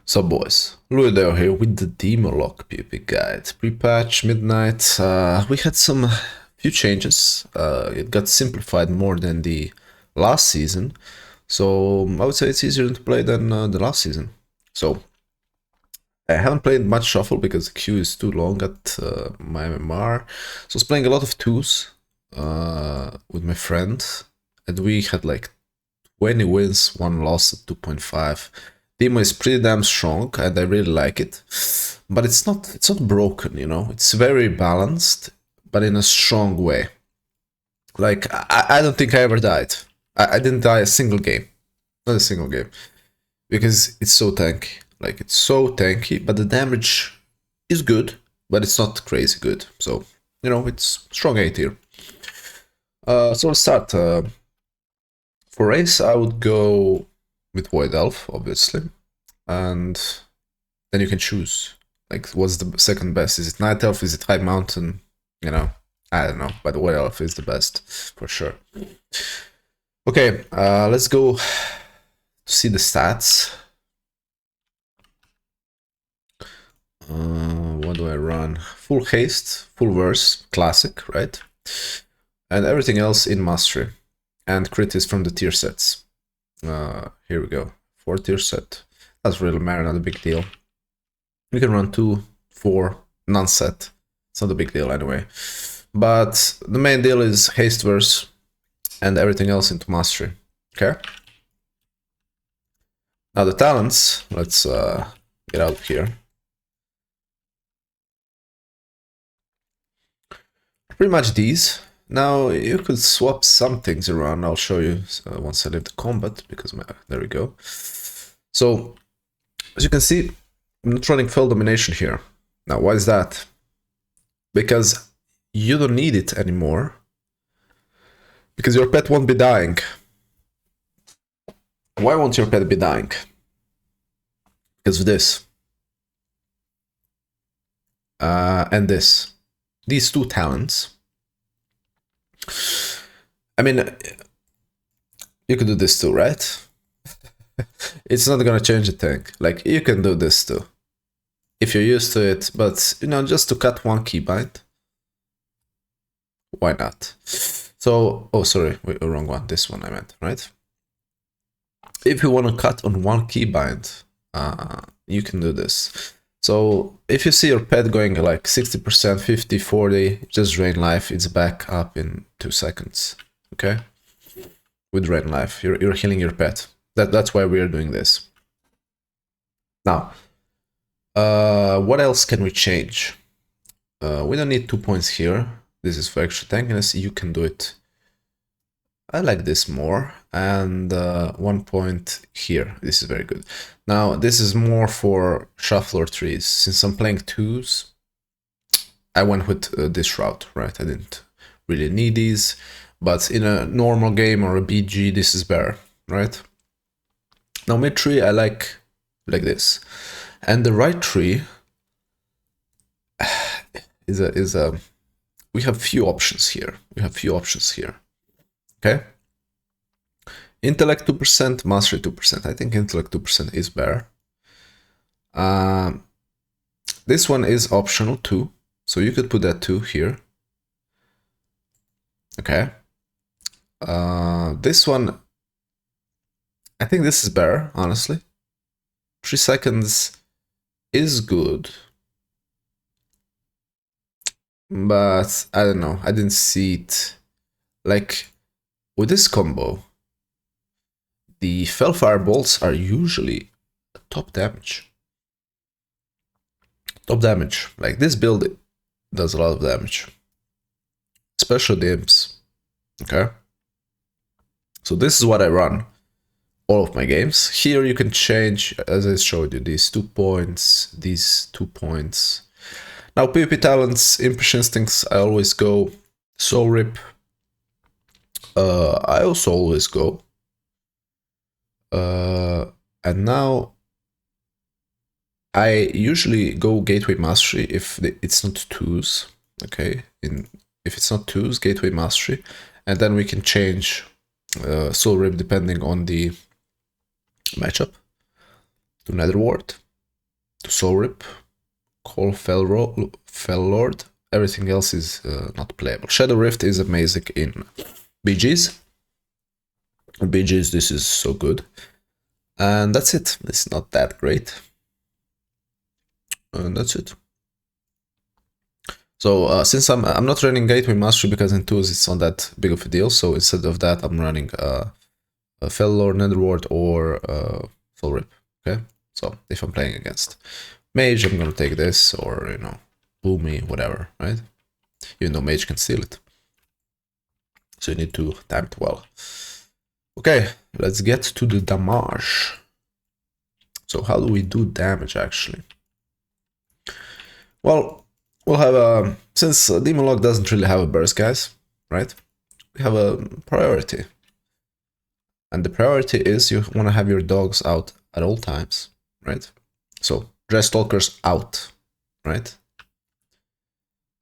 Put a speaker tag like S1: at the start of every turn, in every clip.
S1: So boys, Luideo here with the Demo Lock PvP guide. Pre-patch, midnight, we had some few changes. It got simplified more than the last season. So I would say it's easier to play than the last season. So I haven't played much Shuffle because the queue is too long at my MMR. So I was playing a lot of twos with my friend. And we had like 20 wins, 1 loss at 2.5. Demo is pretty damn strong and I really like it. But it's not broken, you know. It's very balanced, but in a strong way. Like I don't think I ever died. I didn't die a single game. Not a single game. Because it's so tanky. Like it's so tanky, but the damage is good, but it's not crazy good. So, you know, it's strong A tier. So let's start. For race, I would go with Void Elf, obviously, and then you can choose. Like, what's the second best? Is it Night Elf? Is it High Mountain? You know, I don't know, but Void Elf is the best for sure. Okay, let's go to see the stats. What do I run? Full haste, full verse, classic, right? And everything else in mastery. And crit is from the tier sets. Here we go. 4 tier set. Doesn't really matter, not a big deal. You can run 2, 4, non-set. It's not a big deal anyway. But the main deal is haste verse and everything else into mastery. Okay? Now the talents, let's get out here. Pretty much these. Now you could swap some things around. I'll show you once I leave the combat because there we go. So as you can see, I'm not running full domination here. Now why is that? Because you don't need it anymore. Because your pet won't be dying. Why won't your pet be dying? Because of this. And this. These two talents. I mean, you could do this too, right? It's not gonna change a thing. Like, you can do this too. If you're used to it, but, you know, just to cut one keybind. Why not? So, oh, sorry, wait, wrong one. This one I meant, right? If you want to cut on one keybind, you can do this. So if you see your pet going like 60%, 50, 40, just drain life, it's back up in 2 seconds. Okay? With drain life, you're healing your pet. That's why we are doing this. Now, what else can we change? We don't need 2 points here. This is for extra tankiness. You can do it. I like this more. And 1 point here. This is very good. Now, this is more for shuffler trees. Since I'm playing twos, I went with this route, right? I didn't really need these. But in a normal game or a BG, this is better, right? Now, mid tree, I like this. And the right tree is a we have few options here. Okay? Intellect 2%, mastery 2%. I think intellect 2% is better. This one is optional too, so you could put that 2 here. Okay. This one, I think this is better, honestly. 3 seconds is good. But I don't know, I didn't see it. Like, with this combo, the Felfire bolts are usually top damage. Like, this build does a lot of damage. Especially the imps. Okay? So this is what I run all of my games. Here you can change, as I showed you, these 2 points, these 2 points. Now, PvP talents, Impish Instincts, I always go. Soul Rip, I also always go. And now I usually go Gateway Mastery if it's not twos. Okay, if it's not twos, Gateway Mastery, and then we can change Soul Rip depending on the matchup. to Netherward, to Soul Rip, Call Fell Lord. Everything else is not playable. Shadow Rift is amazing in BGs. BGs, this is so good. And that's it. It's not that great. And that's it. So since I'm not running Gateway Mastery because in 2s it's not that big of a deal, so instead of that I'm running Fell Lord, Netherward, or Soul Rip. Okay, so if I'm playing against Mage, I'm gonna take this, or you know, Boomy, whatever, right? Even though Mage can steal it, so you need to time it well. Okay, let's get to the damage. So how do we do damage actually? Well, we'll have a, since Demon Lock doesn't really have a burst, guys, right? We have a priority. And the priority is you want to have your dogs out at all times, right? So, Dress Stalkers out, right?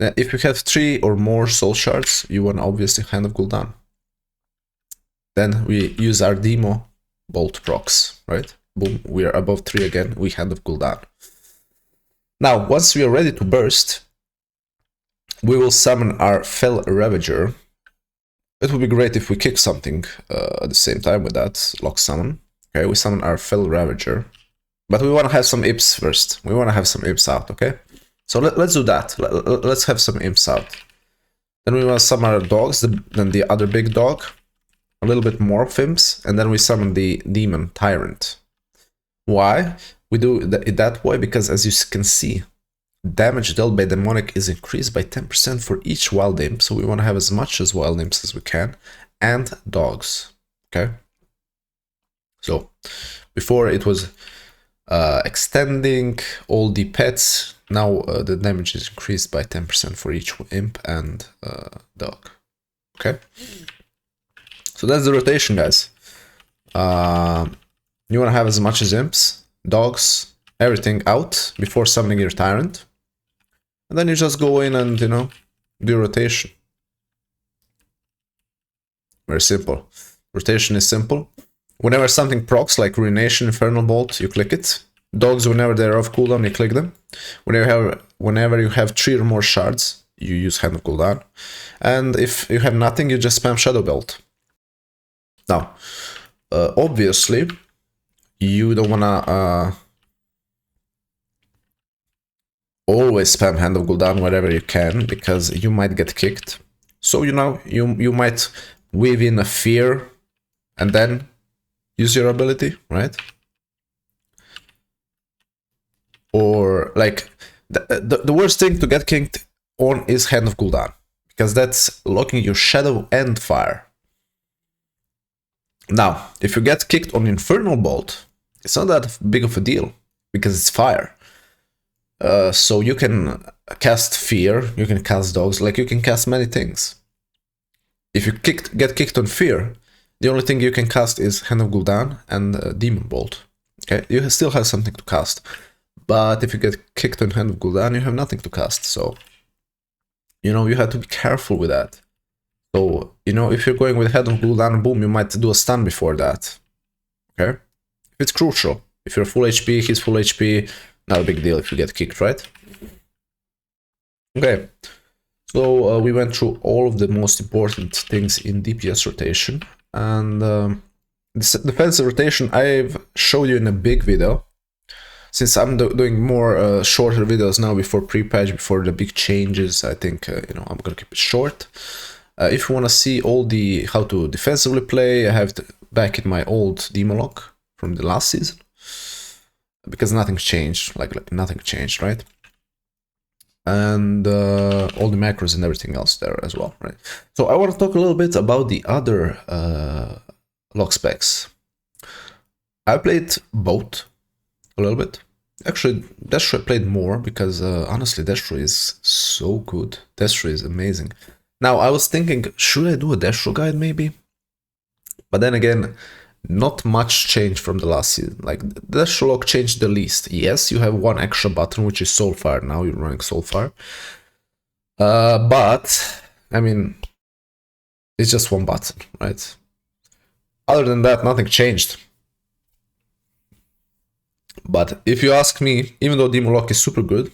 S1: Now, if you have 3 or more soul shards, you want obviously Hand of Gul'dan. Then we use our Demo Bolt procs, right? Boom, we are above 3 again, we Hand of Gul'dan. Now, once we are ready to burst, we will summon our Fell Ravager. It would be great if we kick something at the same time with that lock summon. Okay, we summon our Fell Ravager. But we want to have some imps first. We want to have some imps out, okay? So let's do that. Let's have some imps out. Then we want to summon our dogs, then the other big dog. A little bit more of imps. And then we summon the Demon Tyrant. Why? We do it that way because, as you can see, damage dealt by demonic is increased by 10% for each wild imp, so we want to have as much as wild imps as we can, and dogs. Okay, so before it was extending all the pets, now the damage is increased by 10% for each imp and dog. Okay, so that's the rotation, guys. You want to have as much as imps, dogs, everything out before summoning your tyrant. And then you just go in and, you know, do rotation. Very simple. Rotation is simple. Whenever something procs, like Ruination, Infernal Bolt, you click it. Dogs, whenever they're off cooldown, you click them. Whenever you have 3 or more shards, you use Hand of Gul'dan. And if you have nothing, you just spam Shadow Belt. Now, obviously, you don't wanna always spam Hand of Gul'dan wherever you can, because you might get kicked. So, you know, you might weave in a fear and then use your ability, right? Or like the worst thing to get kicked on is Hand of Gul'dan, because that's locking your shadow and fire. Now, if you get kicked on Infernal Bolt, it's not that big of a deal because it's fire. So you can cast fear, you can cast dogs, like you can cast many things. If you get kicked on fear, the only thing you can cast is Hand of Gul'dan and Demon Bolt. Okay, you still have something to cast. But if you get kicked on Hand of Gul'dan, you have nothing to cast. So, you know, you have to be careful with that. So, you know, if you're going with Hand of Gul'dan, boom, you might do a stun before that. Okay? It's crucial. If you're full HP, he's full HP, not a big deal if you get kicked, right? Okay. So we went through all of the most important things in DPS rotation. And this defensive rotation I've showed you in a big video. Since I'm doing more shorter videos now before pre-patch, before the big changes, I think you know, I'm gonna keep it short. If you want to see all the how to defensively play, I have back in my old Demon Lock from the last season, because nothing's changed, like nothing changed, right? And all the macros and everything else there as well, right? So I want to talk a little bit about the other lock specs. I played both a little bit. Actually, Destro I played more because honestly, Destro is so good. Destro is amazing. Now, I was thinking, should I do a Destro guide maybe? But then again, not much changed from the last season. Like, Destro lock changed the least. Yes, you have one extra button, which is Soulfire. Now you're running Soulfire. But, I mean, it's just one button, right? Other than that, nothing changed. But if you ask me, even though Demon Lock is super good,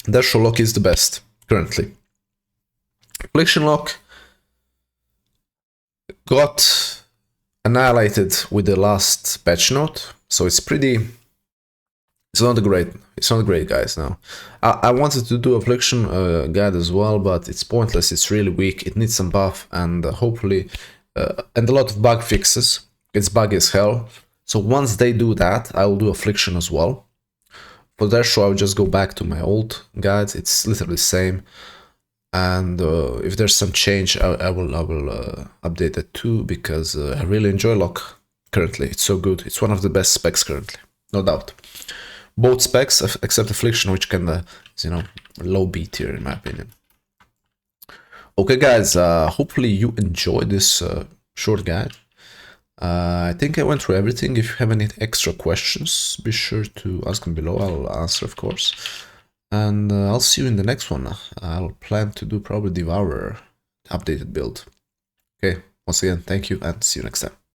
S1: Deathstroke Lock is the best currently. Affliction Lock got annihilated with the last patch note, so it's not great, guys. Now I wanted to do Affliction guide as well, but it's pointless. It's really weak. It needs some buff, and hopefully and a lot of bug fixes. It's buggy as hell. So once they do that, I will do Affliction as well. For Deathstroke, I'll just go back to my old guides. It's literally the same. And if there's some change, I will update it too, because I really enjoy Lock currently. It's so good. It's one of the best specs currently, no doubt. Both specs except Affliction, which kinda is, low B tier in my opinion. Okay, guys. Hopefully you enjoyed this short guide. I think I went through everything. If you have any extra questions, be sure to ask them below. I'll answer, of course. And I'll see you in the next one. I'll plan to do probably Devourer updated build. Okay, once again, thank you and see you next time.